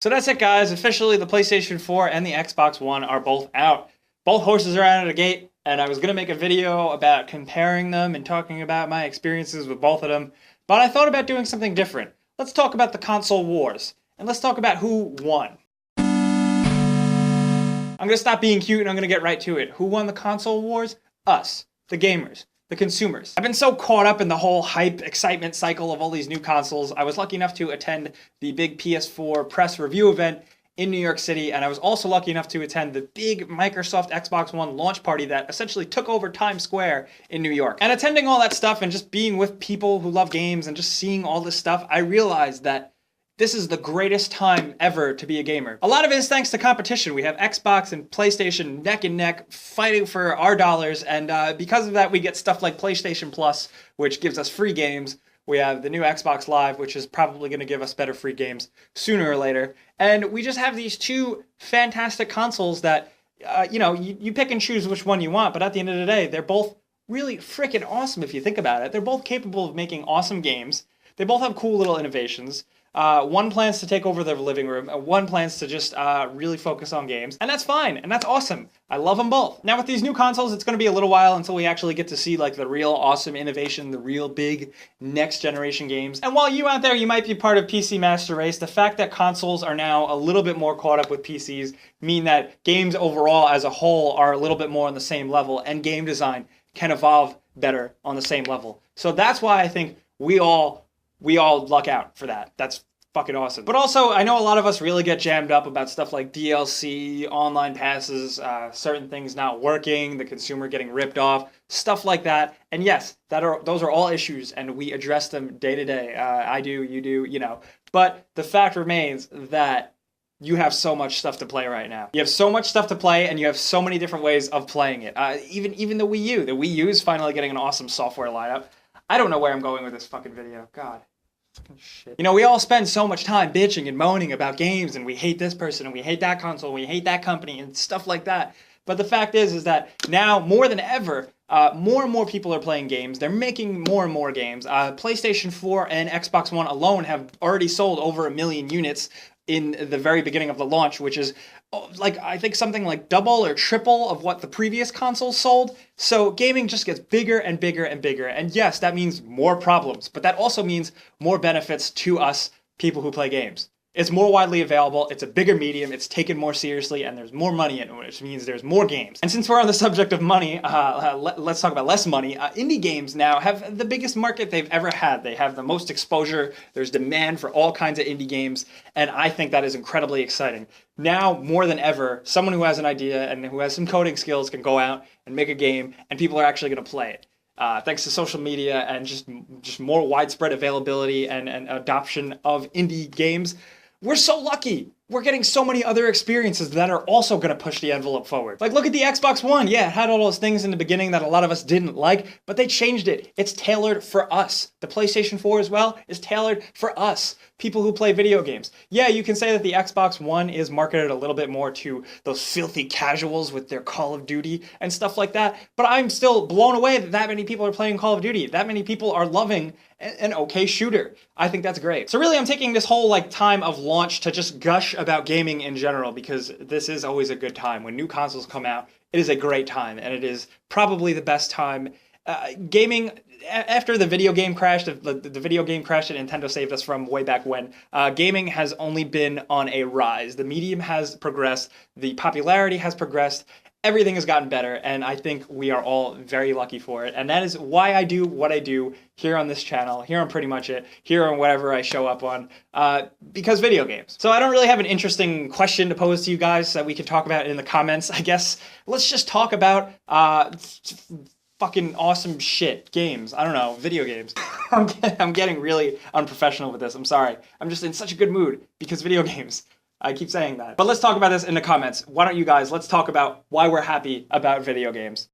So that's it, guys. Officially, the PlayStation 4 and the Xbox One are both out. Both horses are out of the gate, and I was going to make a video about comparing them and talking about my experiences with both of them, but I thought about doing something different. Let's talk about the console wars, and let's talk about who won. I'm going to stop being cute and I'm going to get right to it. Who won the console wars? Us, the gamers. The consumers. I've been so caught up in the whole hype, excitement cycle of all these new consoles. I was lucky enough to attend the big PS4 press review event in New York City, and I was also lucky enough to attend the big Microsoft Xbox One launch party that essentially took over Times Square in New York. And attending all that stuff and just being with people who love games and just seeing all this stuff, I realized that this is the greatest time ever to be a gamer. A lot of it is thanks to competition. We have Xbox and PlayStation neck and neck fighting for our dollars, and because of that we get stuff like PlayStation Plus, which gives us free games. We have the new Xbox Live, which is probably going to give us better free games sooner or later. And we just have these two fantastic consoles that, you pick and choose which one you want, but at the end of the day, they're both really freaking awesome if you think about it. They're both capable of making awesome games. They both have cool little innovations. One plans to take over the living room, one plans to just really focus on games, and that's fine, and that's awesome. I love them both. Now with these new consoles, it's going to be a little while until we actually get to see like the real awesome innovation, the real big next generation games. And while you out there, you might be part of PC Master Race, the fact that consoles are now a little bit more caught up with PCs mean that games overall as a whole are a little bit more on the same level, and game design can evolve better on the same level. So that's why I think we all luck out for that. That's fucking awesome. But also, I know a lot of us really get jammed up about stuff like DLC, online passes, certain things not working, the consumer getting ripped off, stuff like that. And yes, those are all issues, and we address them day to day. I do, you do, But the fact remains that you have so much stuff to play right now. You have so much stuff to play, and you have so many different ways of playing it. Even the Wii U. The Wii U is finally getting an awesome software lineup. I don't know where I'm going with this fucking video. God. Fucking shit. We all spend so much time bitching and moaning about games, and we hate this person, and we hate that console, and we hate that company, and stuff like that. But the fact is that now, more than ever, more and more people are playing games. They're making more and more games. PlayStation 4 and Xbox One alone have already sold over 1 million units in the very beginning of the launch, which is I think something like double or triple of what the previous consoles sold. So gaming just gets bigger and bigger and bigger. And yes, that means more problems, but that also means more benefits to us people who play games. It's more widely available, it's a bigger medium, it's taken more seriously, and there's more money in it, which means there's more games. And since we're on the subject of money, let's talk about less money. Indie games now have the biggest market they've ever had. They have the most exposure, there's demand for all kinds of indie games, and I think that is incredibly exciting. Now, more than ever, someone who has an idea and who has some coding skills can go out and make a game, and people are actually going to play it. Thanks to social media and just more widespread availability and adoption of indie games, we're so lucky. We're getting so many other experiences that are also going to push the envelope forward. Like, look at the Xbox One. Yeah, it had all those things in the beginning that a lot of us didn't like, but they changed it. It's tailored for us. The PlayStation 4 as well is tailored for us, people who play video games. Yeah, you can say that the Xbox One is marketed a little bit more to those filthy casuals with their Call of Duty and stuff like that, but I'm still blown away that many people are playing Call of Duty. That many people are loving an okay shooter. I think that's great. So really, I'm taking this whole time of launch to just gush about gaming in general, because this is always a good time. When new consoles come out, it is a great time, and it is probably the best time. Gaming, after the video game crash, the video game crash that Nintendo saved us from way back when, gaming has only been on a rise. The medium has progressed, the popularity has progressed, everything has gotten better, and I think we are all very lucky for it. And that is why I do what I do here on this channel, here on Pretty Much It, here on whatever I show up on, because video games. So I don't really have an interesting question to pose to you guys that we could talk about in the comments. I guess let's just talk about fucking awesome shit. Games. I don't know. Video games. I'm getting really unprofessional with this. I'm sorry. I'm just in such a good mood because video games. I keep saying that. But let's talk about this in the comments. Why don't you guys, let's talk about why we're happy about video games.